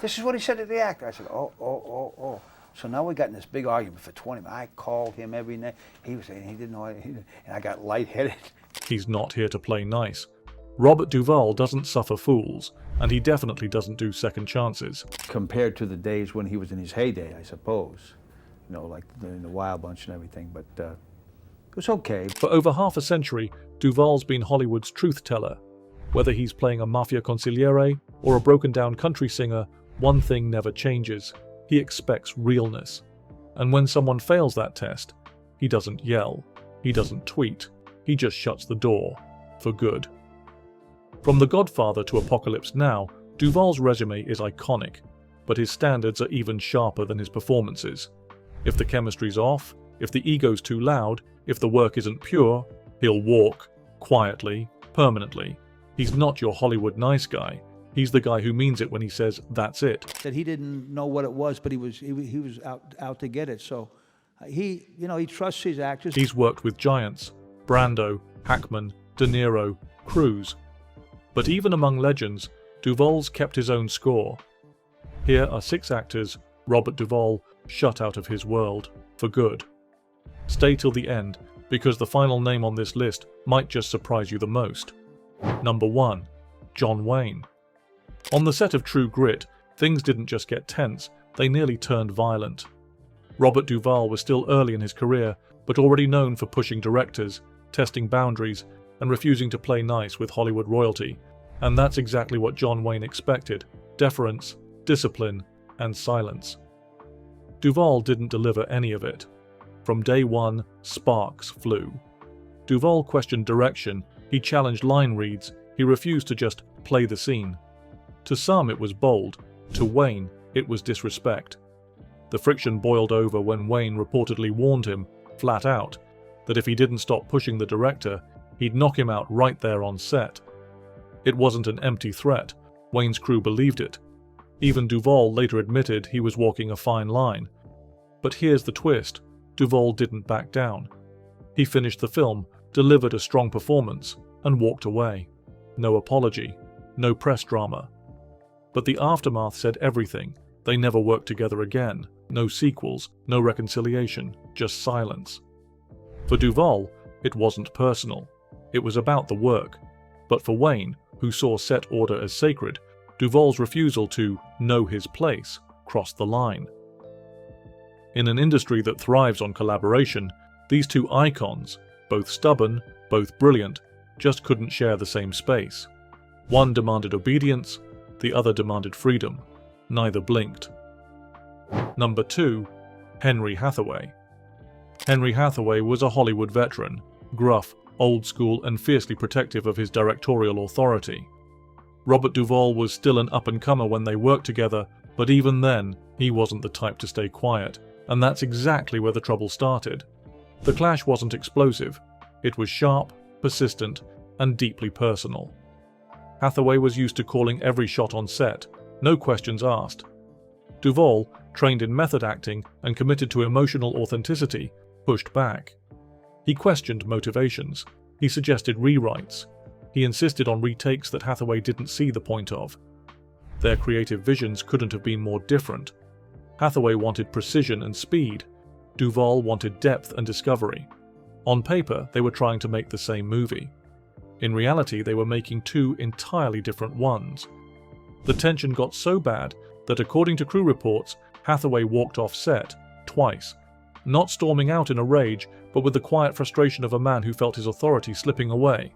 This is what he said to the actor. I said, oh. So now we got in this big argument for 20 minutes. I called him every night. He was saying he didn't know, and I got lightheaded. He's not here to play nice. Robert Duvall doesn't suffer fools, and he definitely doesn't do second chances. Compared to the days when he was in his heyday, I suppose. You know, like in the Wild Bunch and everything, but it was okay. For over half a century, Duvall's been Hollywood's truth teller. Whether he's playing a mafia consigliere or a broken-down country singer, one thing never changes. He expects realness. And when someone fails that test, he doesn't yell, he doesn't tweet, he just shuts the door. For good. From The Godfather to Apocalypse Now, Duvall's resume is iconic, but his standards are even sharper than his performances. If the chemistry's off, if the ego's too loud, if the work isn't pure, he'll walk, quietly, permanently. He's not your Hollywood nice guy. He's the guy who means it when he says, that's it. That he didn't know what it was, but he was out to get it. So he trusts his actors. He's worked with giants, Brando, Hackman, De Niro, Cruise. But even among legends, Duvall's kept his own score. Here are 6 actors Robert Duvall shut out of his world, for good. Stay till the end, because the final name on this list might just surprise you the most. Number 1. John Wayne. On the set of True Grit, things didn't just get tense, they nearly turned violent. Robert Duvall was still early in his career, but already known for pushing directors, testing boundaries, and refusing to play nice with Hollywood royalty. And that's exactly what John Wayne expected: deference, discipline, and silence. Duvall didn't deliver any of it. From day one, sparks flew. Duvall questioned direction, he challenged line reads, he refused to just play the scene. To some it was bold, to Wayne it was disrespect. The friction boiled over when Wayne reportedly warned him, flat out, that if he didn't stop pushing the director, he'd knock him out right there on set. It wasn't an empty threat, Wayne's crew believed it. Even Duvall later admitted he was walking a fine line. But here's the twist, Duvall didn't back down. He finished the film, delivered a strong performance, and walked away. No apology, no press drama. But the aftermath said everything. They never worked together again. No sequels, no reconciliation, just silence. For Duvall, it wasn't personal. It was about the work. But for Wayne, who saw set order as sacred, Duvall's refusal to know his place crossed the line. In an industry that thrives on collaboration, these two icons, both stubborn, both brilliant, just couldn't share the same space. One demanded obedience, the other demanded freedom. Neither blinked. Number 2. Henry Hathaway. Henry Hathaway was a Hollywood veteran, gruff, old school, and fiercely protective of his directorial authority. Robert Duvall was still an up-and-comer when they worked together, but even then, he wasn't the type to stay quiet, and that's exactly where the trouble started. The clash wasn't explosive. It was sharp, persistent, and deeply personal. Hathaway was used to calling every shot on set, no questions asked. Duvall, trained in method acting and committed to emotional authenticity, pushed back. He questioned motivations. He suggested rewrites. He insisted on retakes that Hathaway didn't see the point of. Their creative visions couldn't have been more different. Hathaway wanted precision and speed. Duvall wanted depth and discovery. On paper, they were trying to make the same movie. In reality, they were making two entirely different ones. The tension got so bad that, according to crew reports, Hathaway walked off set twice, not storming out in a rage, but with the quiet frustration of a man who felt his authority slipping away.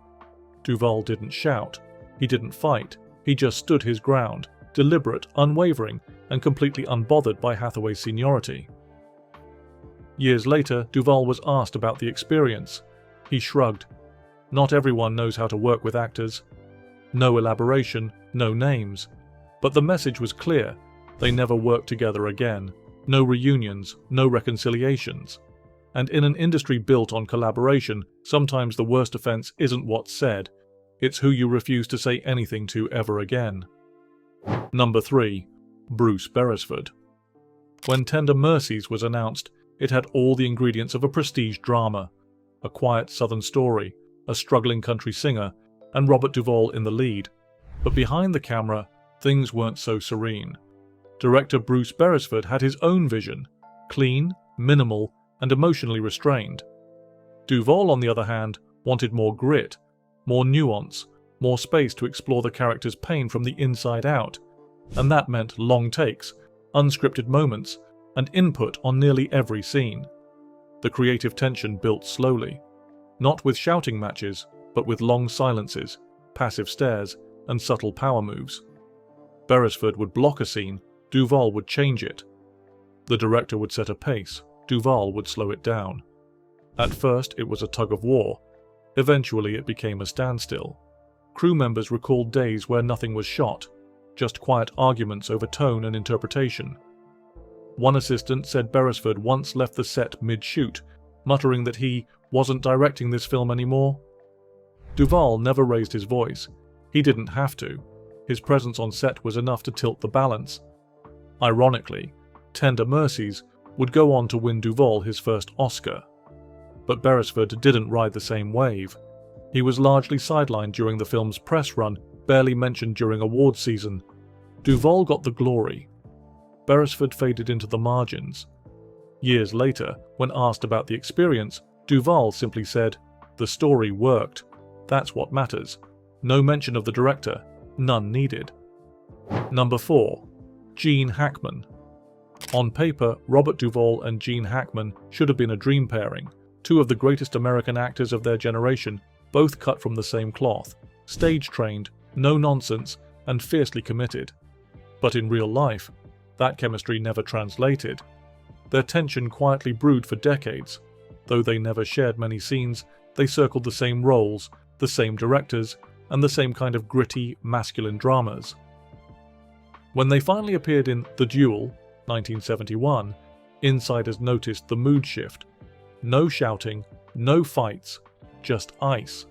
Duvall didn't shout, he didn't fight, he just stood his ground, deliberate, unwavering, and completely unbothered by Hathaway's seniority. Years later, Duvall was asked about the experience. He shrugged. Not everyone knows how to work with actors. No elaboration, no names. But the message was clear. They never worked together again. No reunions, no reconciliations. And in an industry built on collaboration, sometimes the worst offense isn't what's said. It's who you refuse to say anything to ever again. Number 3. Bruce Beresford. When Tender Mercies was announced, it had all the ingredients of a prestige drama. A quiet southern story, a struggling country singer, and Robert Duvall in the lead. But behind the camera, things weren't so serene. director Bruce Beresford had his own vision, clean, minimal, and emotionally restrained. Duvall, on the other hand, wanted more grit, more nuance, more space to explore the character's pain from the inside out, and that meant long takes, unscripted moments, and input on nearly every scene. The creative tension built slowly, not with shouting matches, but with long silences, passive stares, and subtle power moves. Beresford would block a scene, Duvall would change it. The director would set a pace, Duvall would slow it down. At first it was a tug of war. Eventually it became a standstill. Crew members recalled days where nothing was shot, just quiet arguments over tone and interpretation. One assistant said Beresford once left the set mid-shoot, muttering that he wasn't directing this film anymore. Duvall never raised his voice. He didn't have to. His presence on set was enough to tilt the balance. Ironically, Tender Mercies would go on to win Duvall his first Oscar. But Beresford didn't ride the same wave. He was largely sidelined during the film's press run, barely mentioned during awards season. Duvall got the glory. Beresford faded into the margins. Years later, when asked about the experience, Duvall simply said, "The story worked. That's what matters. No mention of the director. None needed." Number 4. Gene Hackman. On paper, Robert Duvall and Gene Hackman should have been a dream pairing, two of the greatest American actors of their generation, both cut from the same cloth, stage-trained, no-nonsense, and fiercely committed. But in real life, that chemistry never translated. Their tension quietly brewed for decades. Though they never shared many scenes, they circled the same roles, the same directors, and the same kind of gritty, masculine dramas. When they finally appeared in The Duel, 1971, insiders noticed the mood shift. No shouting, no fights, just ice.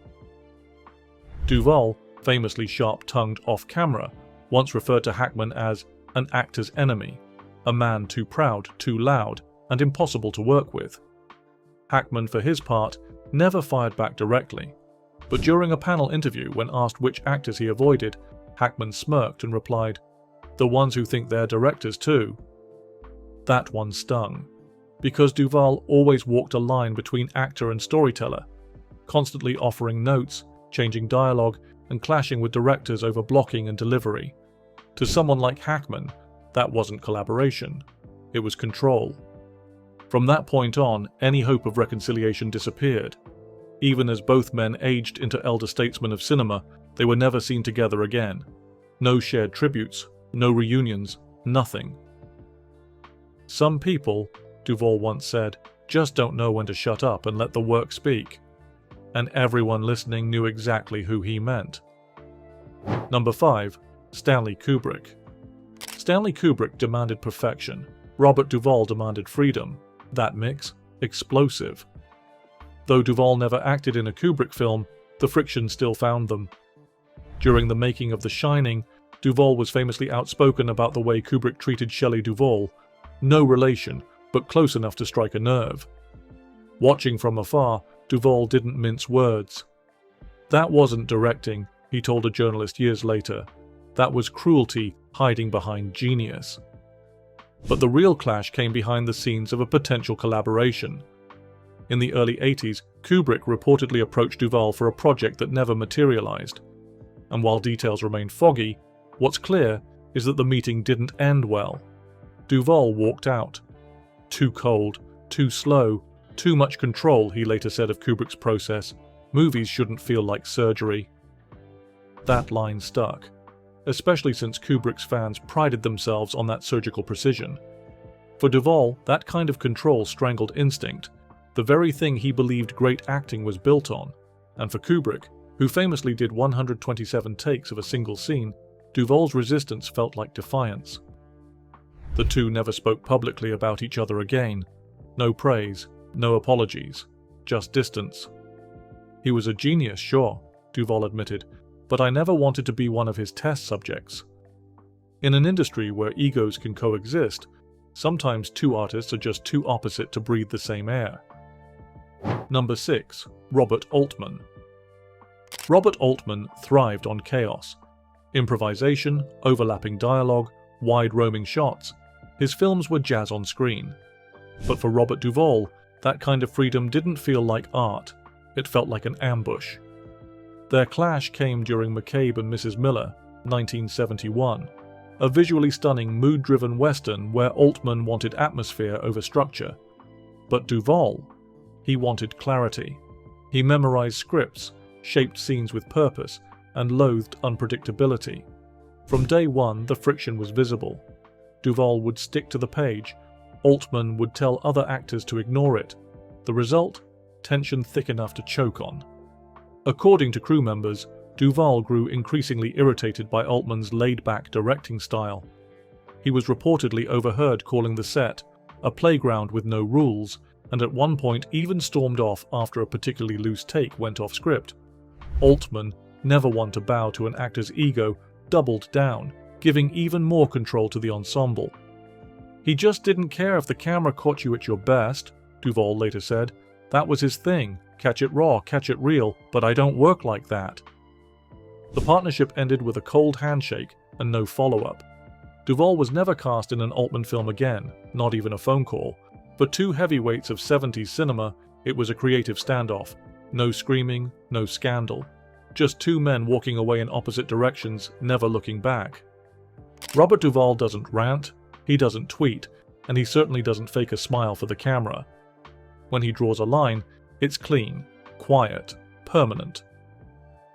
Duvall, famously sharp-tongued off-camera, once referred to Hackman as an actor's enemy, a man too proud, too loud, and impossible to work with. Hackman, for his part, never fired back directly, but during a panel interview when asked which actors he avoided, Hackman smirked and replied, "The ones who think they're directors too." That one stung, because Duvall always walked a line between actor and storyteller, constantly offering notes, changing dialogue, and clashing with directors over blocking and delivery. To someone like Hackman, that wasn't collaboration, it was control. From that point on, any hope of reconciliation disappeared. Even as both men aged into elder statesmen of cinema, they were never seen together again. No shared tributes, no reunions, nothing. "Some people," Duvall once said, "just don't know when to shut up and let the work speak." And everyone listening knew exactly who he meant. Number 5. Stanley Kubrick. Stanley Kubrick demanded perfection. Robert Duvall demanded freedom. That mix, explosive. Though Duvall never acted in a Kubrick film, the friction still found them. During the making of The Shining, Duvall was famously outspoken about the way Kubrick treated Shelley Duvall. No relation, but close enough to strike a nerve. Watching from afar, Duvall didn't mince words. "That wasn't directing," he told a journalist years later. "That was cruelty hiding behind genius." But the real clash came behind the scenes of a potential collaboration. In the early 80s, Kubrick reportedly approached Duvall for a project that never materialized. And while details remain foggy, what's clear is that the meeting didn't end well. Duvall walked out. "Too cold, too slow, too much control," he later said of Kubrick's process. "Movies shouldn't feel like surgery." That line stuck, especially since Kubrick's fans prided themselves on that surgical precision. For Duvall, that kind of control strangled instinct, the very thing he believed great acting was built on. And for Kubrick, who famously did 127 takes of a single scene, Duvall's resistance felt like defiance. The two never spoke publicly about each other again. No praise, no apologies, just distance. "He was a genius, sure," Duvall admitted, "but I never wanted to be one of his test subjects." In an industry where egos can coexist, sometimes two artists are just too opposite to breathe the same air. Number 6. Robert Altman. Robert Altman thrived on chaos. Improvisation, overlapping dialogue, wide-roaming shots, his films were jazz on screen. But for Robert Duvall, that kind of freedom didn't feel like art, it felt like an ambush. Their clash came during McCabe and Mrs. Miller, 1971, a visually stunning, mood-driven western where Altman wanted atmosphere over structure. But Duvall, he wanted clarity. He memorized scripts, shaped scenes with purpose, and loathed unpredictability. From day one, the friction was visible. Duvall would stick to the page. Altman would tell other actors to ignore it. The result? Tension thick enough to choke on. According to crew members, Duvall grew increasingly irritated by Altman's laid-back directing style. He was reportedly overheard calling the set a playground with no rules, and at one point even stormed off after a particularly loose take went off script. Altman, never one to bow to an actor's ego, doubled down, giving even more control to the ensemble. "He just didn't care if the camera caught you at your best," Duvall later said. "That was his thing. Catch it raw, catch it real, but I don't work like that." The partnership ended with a cold handshake and no follow-up. Duvall was never cast in an Altman film again, not even a phone call. For two heavyweights of 70s cinema, it was a creative standoff. No screaming, no scandal. Just two men walking away in opposite directions, never looking back. Robert Duvall doesn't rant, he doesn't tweet, and he certainly doesn't fake a smile for the camera. When he draws a line, it's clean, quiet, permanent.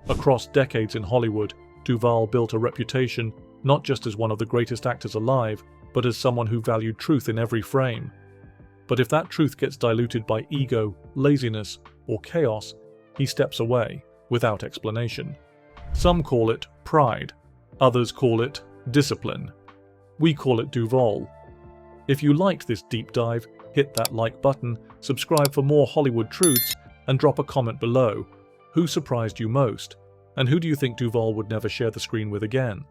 Across decades in Hollywood, Duvall built a reputation not just as one of the greatest actors alive, but as someone who valued truth in every frame. But if that truth gets diluted by ego, laziness, or chaos, he steps away, without explanation. Some call it pride, others call it discipline. We call it Duvall. If you liked this deep dive, hit that like button, subscribe for more Hollywood truths, and drop a comment below. Who surprised you most? And who do you think Duvall would never share the screen with again?